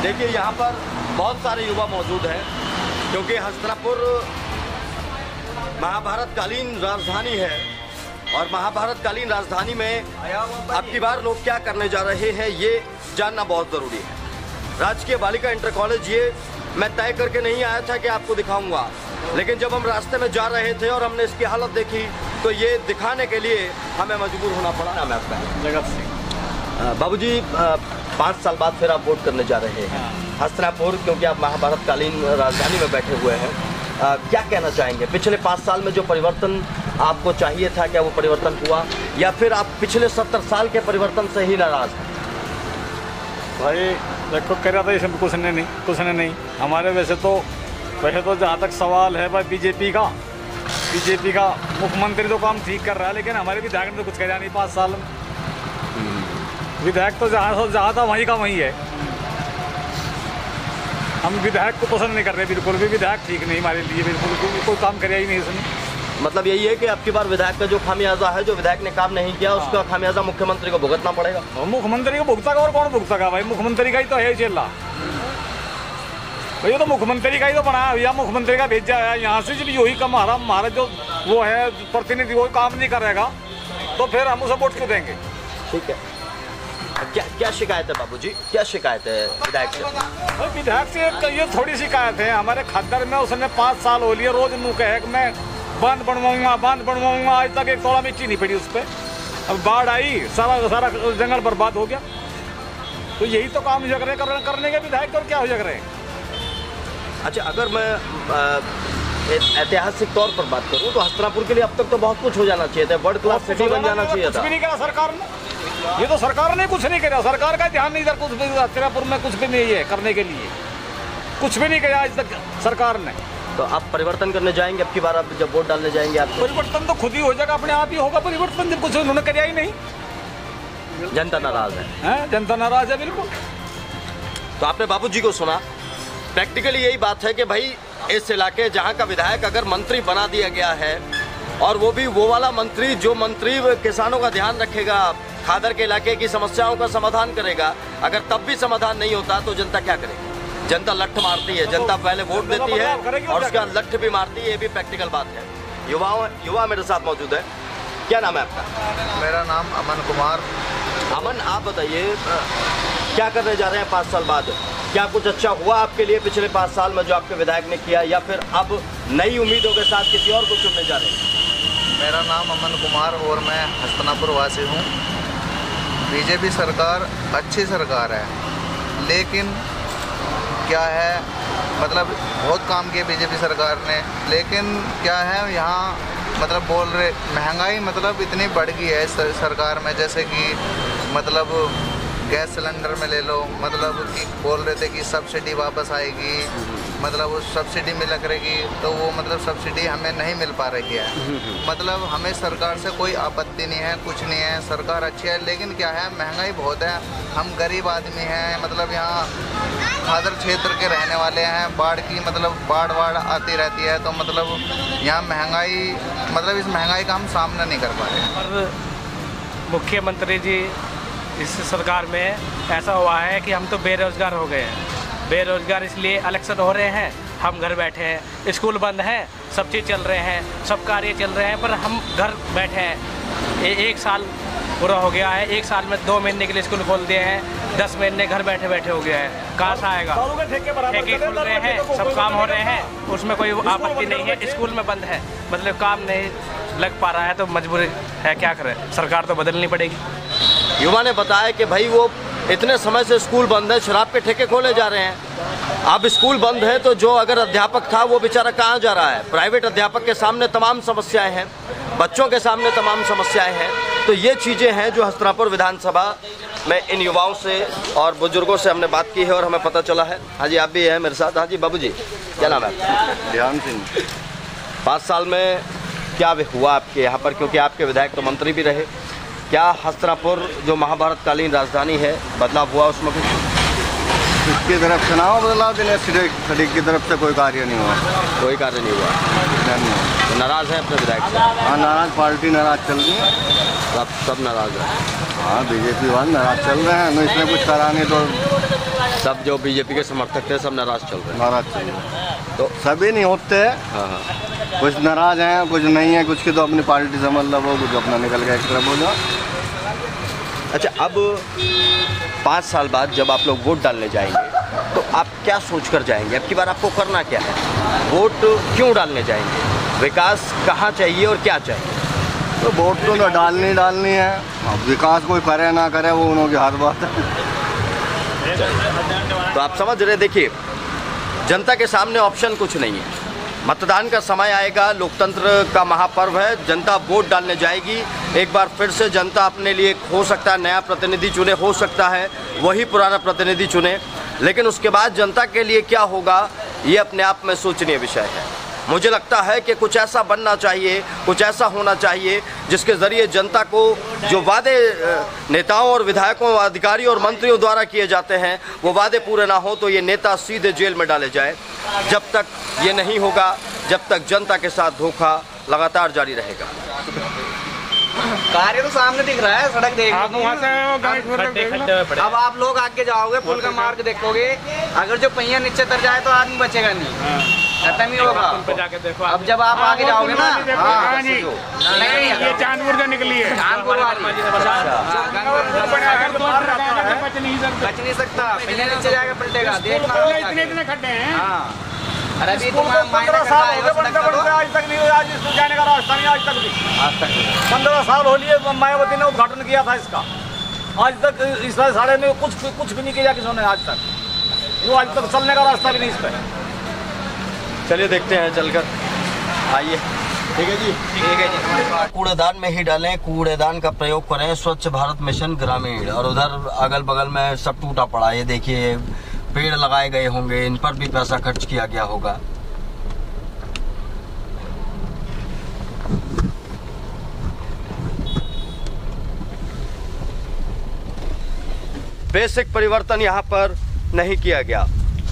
देखिए यहाँ पर बहुत सारे युवा मौजूद हैं क्योंकि हस्तिनापुर महाभारतकालीन राजधानी है और महाभारतकालीन राजधानी में अब की बार लोग क्या करने जा रहे हैं ये जानना बहुत ज़रूरी है। राजकीय बालिका इंटर कॉलेज ये मैं तय करके नहीं आया था कि आपको दिखाऊंगा, लेकिन जब हम रास्ते में जा रहे थे और हमने इसकी हालत देखी तो ये दिखाने के लिए हमें मजबूर होना पड़ा। मैं आपका जगत सिंह। बाबूजी 5 साल बाद फिर आप वोट करने जा रहे हैं हस्तिनापुर, क्योंकि आप महाभारतकालीन राजधानी में बैठे हुए हैं। क्या कहना चाहेंगे? पिछले 5 साल में जो परिवर्तन आपको चाहिए था, क्या वो परिवर्तन हुआ या फिर आप पिछले 70 साल के परिवर्तन से ही नाराज हैं? भाई देखो, कह रहा था इसमें कुछ नहीं हमारे वैसे तो जहाँ तक सवाल है भाई बीजेपी का मुख्यमंत्री तो काम ठीक कर रहा है, लेकिन हमारे विधायक ने तो कुछ कह नहीं 5 साल में। विधायक तो जहाँ था वहीं का वहीं है। हम विधायक को पसंद नहीं कर रहे, बिल्कुल भी विधायक ठीक नहीं हमारे लिए, बिल्कुल कोई काम करे ही नहीं इसने। मतलब यही है कि आपकी बार विधायक का जो खामियाजा है, जो विधायक ने काम नहीं किया, उसका खामियाजा मुख्यमंत्री को भुगतना पड़ेगा। मुख्यमंत्री को भुगता और कौन भुगता भाई? मुख्यमंत्री का ही तो है चेला भैया, तो मुख्यमंत्री का ही तो बनाया भैया, मुख्यमंत्री का भेजा है यहाँ से। जब यही कम हमारा जो वो है प्रतिनिधि वो काम नहीं करेगा तो फिर हम उसे वोट क्यों देंगे? ठीक है, क्या शिकायत है बाबूजी? क्या शिकायत है विधायक से? विधायक से ये थोड़ी शिकायत है। हमारे खद्दर में उसने 5 साल हो लिए, रोज मुँह कहे मैं बांध बनवाऊंगा, आज तक एक तोड़ा मिट्टी नहीं पड़ी उस पर। अब बाढ़ आई, सारा जंगल बर्बाद हो गया। तो यही तो काम करने के विधायक, और क्या हो रहे हैं? अच्छा, अगर मैं ऐतिहासिक तौर पर बात करूं तो हस्तिनापुर के लिए अब तक तो बहुत कुछ हो जाना चाहिए था, वर्ल्ड क्लास सिटी बन जाना चाहिए था। कुछ भी नहीं करा सरकार ने, ये तो सरकार ने कुछ नहीं करा। सरकार का ध्यान नहीं, इधर कुछ भी हस्तिनापुर में कुछ भी नहीं है करने के लिए, कुछ भी नहीं किया आज तक सरकार ने। तो आप परिवर्तन करने जाएंगे अब की बार? आप जब वोट डालने जाएंगे आप परिवर्तन तो खुद ही हो जाएगा, अपने आप ही होगा परिवर्तन, जब कुछ उन्होंने कराया ही नहीं। जनता नाराज है, जनता नाराज है बिल्कुल। तो आपने बाबूजी को सुना। प्रैक्टिकली यही बात है कि भाई इस इलाके जहाँ का विधायक अगर मंत्री बना दिया गया है, और वो भी वो वाला मंत्री जो मंत्री किसानों का ध्यान रखेगा, खादर के इलाके की समस्याओं का समाधान करेगा, अगर तब भी समाधान नहीं होता तो जनता क्या करेगी? जनता लठ मारती है, जनता पहले वोट देती है और उसके बाद लठ भी मारती है। ये भी प्रैक्टिकल बात है। युवा मेरे साथ मौजूद है। क्या नाम है आपका? मेरा नाम अमन कुमार। अमन, आप बताइए क्या करने जा रहे हैं 5 साल बाद? क्या कुछ अच्छा हुआ आपके लिए पिछले 5 साल में जो आपके विधायक ने किया, या फिर अब नई उम्मीदों के साथ किसी और को चुनने जा रहे हैं? मेरा नाम अमन कुमार और मैं हस्तिनापुर वासी हूँ। बीजेपी सरकार अच्छी सरकार है, लेकिन क्या है मतलब बहुत काम किए बीजेपी सरकार ने, लेकिन क्या है यहाँ मतलब बोल रहे महंगाई मतलब इतनी बढ़ गई है सरकार में। जैसे कि मतलब गैस सिलेंडर में ले लो, मतलब कि बोल रहे थे कि सब्सिडी वापस आएगी, मतलब उस सब्सिडी मिला करेगी, तो वो मतलब सब्सिडी हमें नहीं मिल पा रही है। मतलब हमें सरकार से कोई आपत्ति नहीं है, कुछ नहीं है, सरकार अच्छी है, लेकिन क्या है महंगाई बहुत है। हम गरीब आदमी हैं, मतलब यहाँ खादर क्षेत्र के रहने वाले हैं। बाढ़ की मतलब बाढ़ आती रहती है, तो मतलब यहाँ महंगाई मतलब इस महंगाई का हम सामना नहीं कर पा रहे। और मुख्यमंत्री जी इस सरकार में ऐसा हुआ है कि हम तो बेरोज़गार हो गए हैं। बेरोज़गार इसलिए इलेक्शन हो रहे हैं, हम घर बैठे हैं, स्कूल बंद हैं, सब चीज़ चल रहे हैं, सब कार्य चल रहे हैं, पर हम घर बैठे हैं। 1 साल पूरा हो गया है, 1 साल में 2 महीने के लिए स्कूल खोल दिए हैं, 10 महीने घर बैठे बैठे हो गया है। कहाँ से आएगा? ठेके खुल रहे हैं, सब काम हो रहे हैं, उसमें कोई आपत्ति नहीं है। स्कूल में बंद है, मतलब काम नहीं लग पा रहा है, तो मजबूरी है, क्या करें? सरकार तो बदलनी पड़ेगी। युवा ने बताया कि भाई वो इतने समय से स्कूल बंद है, शराब के ठेके खोले जा रहे हैं। अब स्कूल बंद है तो जो अगर अध्यापक था वो बेचारा कहाँ जा रहा है? प्राइवेट अध्यापक के सामने तमाम समस्याएं हैं, बच्चों के सामने तमाम समस्याएं हैं। तो ये चीज़ें हैं जो हस्तिनापुर विधानसभा में इन युवाओं से और बुजुर्गों से हमने बात की है और हमें पता चला है। हाँ जी, आप भी हैं मेरे साथ। हाँ जी बाबू जी, क्या नाम है आपका? ध्यान सिंह। 5 साल में क्या हुआ आपके यहाँ पर, क्योंकि आपके विधायक तो मंत्री भी रहे? क्या हस्तिनापुर जो महाभारतकालीन राजधानी है बदलाव हुआ उसमें कुछ? इसकी तरफ से ना हो बदलाव, दिनेश खटीक की तरफ से कोई कार्य नहीं हुआ। कोई कार्य नहीं हुआ, तो नाराज़ हैं अपने विधायक से? हाँ नाराज, पार्टी नाराज चल रही है, सब नाराज़ हैं। हाँ बीजेपी वाले नाराज चल रहे हैं, न इसमें कुछ कराने तो सब जो बीजेपी के समर्थक थे सब नाराज़ चल रहे हैं। नाराज चल रहे हैं, तो सभी नहीं होते हैं, हाँ हाँ, कुछ नाराज हैं कुछ नहीं है, कुछ की तो अपनी पार्टी से मतलब हो, कुछ अपना निकल गया एक तरफ हो जाओ। अच्छा, अब 5 साल बाद जब आप लोग वोट डालने जाएंगे तो आप क्या सोच कर जाएंगे? अब की बार आपको करना क्या है? वोट क्यों डालने जाएंगे? विकास कहाँ चाहिए और क्या चाहिए? तो वोट तो डालनी है, अब विकास कोई करे ना करे वो उन्होंने हाथ बात है। तो आप समझ रहे, देखिए जनता के सामने ऑप्शन कुछ नहीं है। मतदान का समय आएगा, लोकतंत्र का महापर्व है, जनता वोट डालने जाएगी। एक बार फिर से जनता अपने लिए हो सकता है नया प्रतिनिधि चुने, हो सकता है वही पुराना प्रतिनिधि चुने, लेकिन उसके बाद जनता के लिए क्या होगा ये अपने आप में सोचनीय विषय है। मुझे लगता है कि कुछ ऐसा बनना चाहिए, कुछ ऐसा होना चाहिए जिसके ज़रिए जनता को जो वादे नेताओं और विधायकों, अधिकारियों और मंत्रियों द्वारा किए जाते हैं वो वादे पूरे ना हो तो ये नेता सीधे जेल में डाले जाए। जब तक ये नहीं होगा, जब तक जनता के साथ धोखा लगातार जारी रहेगा। कार्य तो सामने दिख रहा है, सड़क देख अब आप लोग आगे जाओगे, पुल का मार्ग देखोगे, अगर जो पहिया नीचे तर जाए तो आदमी बचेगा नहीं, खत्म ही होगा। अब जब आप आगे जाओगे ना, नहीं ये चांदपुर से निकली है, कानपुर वाली बच नहीं सकता, पहिया नीचे जाएगा पलटेगा, देखना इतने खड्डे हैं। हाँ, अरे अभी तुम 15 साल हो गए बनते आज तक नहीं हुआ, आज जाने का रास्ता नहीं, आज तक भी 15 साल हो लिए मायावती ने उद्घाटन किया था इसका, आज तक इस साढ़े में कुछ भी नहीं किया किसी ने आज तक, वो आज तक चलने का रास्ता भी नहीं इस पर। चलिए देखते हैं चलकर, आइए। ठीक है जी, ठीक है जी। कूड़ेदान में ही डालें, कूड़ेदान का प्रयोग करें, स्वच्छ भारत मिशन ग्रामीण। और उधर अगल बगल में सब टूटा पड़ा है, ये देखिए पेड़ लगाए गए होंगे, इन पर भी पैसा खर्च किया गया होगा। बेसिक परिवर्तन यहाँ पर नहीं किया गया।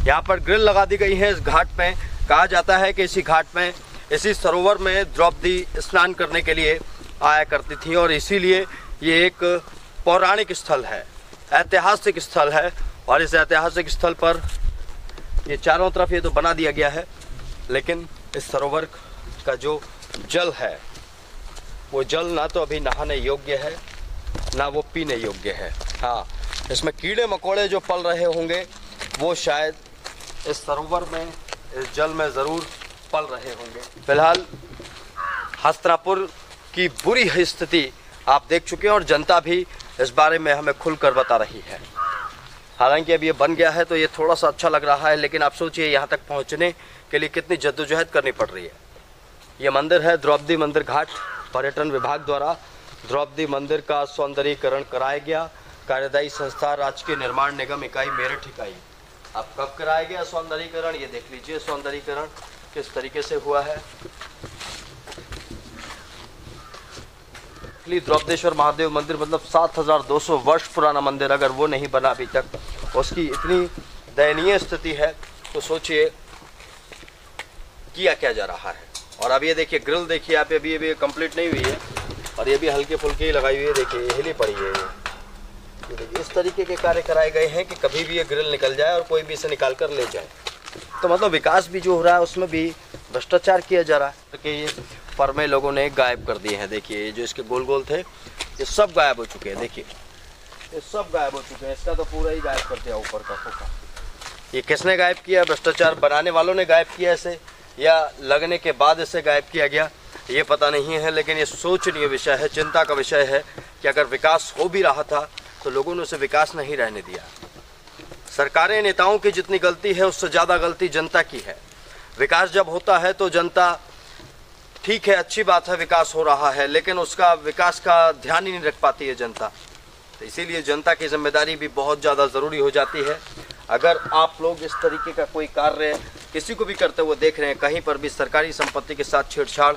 यहाँ पर ग्रिल लगा दी गई है इस घाट में। कहा जाता है कि इसी घाट में, इसी सरोवर में द्रौपदी स्नान करने के लिए आया करती थी और इसीलिए ये एक पौराणिक स्थल है, ऐतिहासिक स्थल है। और इस ऐतिहासिक स्थल पर ये चारों तरफ ये तो बना दिया गया है, लेकिन इस सरोवर का जो जल है वो जल ना तो अभी नहाने योग्य है ना वो पीने योग्य है। हाँ, इसमें कीड़े मकोड़े जो पल रहे होंगे वो शायद इस सरोवर में, इस जल में ज़रूर पल रहे होंगे। फिलहाल हस्तिनापुर की बुरी स्थिति आप देख चुके हैं और जनता भी इस बारे में हमें खुलकर बता रही है। हालांकि अब ये बन गया है तो ये थोड़ा सा अच्छा लग रहा है, लेकिन आप सोचिए यहाँ तक पहुँचने के लिए कितनी जद्दोजहद करनी पड़ रही है। ये मंदिर है द्रौपदी मंदिर घाट, पर्यटन विभाग द्वारा द्रौपदी मंदिर का सौंदर्यीकरण कराया गया। कार्यदायी संस्था राजकीय निर्माण निगम इकाई मेरठ इकाई। अब कब कराया गया सौंदर्यीकरण, ये देख लीजिए सौंदर्यीकरण किस तरीके से हुआ है। द्रौपदेश्वर महादेव मंदिर मतलब 7200 वर्ष पुराना मंदिर, अगर वो नहीं बना अभी तक, उसकी इतनी दयनीय स्थिति है तो सोचिए किया क्या जा रहा है। और अब ये देखिए ग्रिल देखिए आप, अभी कंप्लीट नहीं हुई है और ये भी हल्के फुल्के ही लगाई हुई है, देखिए हिली पड़ी है। ये देखिए इस तरीके के कार्य कराए गए हैं कि कभी भी ये ग्रिल निकल जाए और कोई भी इसे निकाल कर ले जाए। तो मतलब विकास भी जो हो रहा है उसमें भी भ्रष्टाचार किया जा रहा है। कि ये फर्मे लोगों ने गायब कर दिए हैं, देखिए ये जो इसके गोल गोल थे ये सब गायब हो चुके हैं, देखिए ये सब गायब हो चुके हैं, इसका तो पूरा ही गायब कर दिया ऊपर का खोखा। ये किसने गायब किया? भ्रष्टाचार बनाने वालों ने गायब किया इसे, या लगने के बाद इसे गायब किया गया, ये पता नहीं है। लेकिन ये सोचनीय विषय है, चिंता का विषय है कि अगर विकास हो भी रहा था तो लोगों ने उसे विकास नहीं रहने दिया। सरकारें, नेताओं की जितनी गलती है उससे ज़्यादा गलती जनता की है। विकास जब होता है तो जनता, ठीक है अच्छी बात है विकास हो रहा है, लेकिन उसका विकास का ध्यान ही नहीं रख पाती है जनता। तो इसीलिए जनता की जिम्मेदारी भी बहुत ज़्यादा ज़रूरी हो जाती है। अगर आप लोग इस तरीके का कोई कार्य किसी को भी करते हुए देख रहे हैं, कहीं पर भी सरकारी संपत्ति के साथ छेड़छाड़,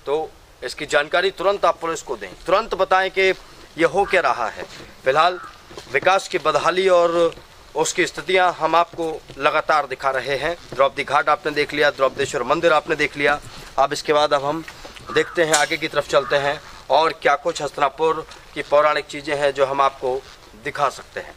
तो इसकी जानकारी तुरंत आप पुलिस को दें, तुरंत बताएं कि ये हो क्या रहा है। फिलहाल विकास की बदहाली और उसकी स्थितियां हम आपको लगातार दिखा रहे हैं। द्रौपदी घाट आपने देख लिया, द्रौपदेश्वर मंदिर आपने देख लिया। अब इसके बाद अब हम देखते हैं, आगे की तरफ चलते हैं और क्या कुछ हस्तिनापुर की पौराणिक चीज़ें हैं जो हम आपको दिखा सकते हैं।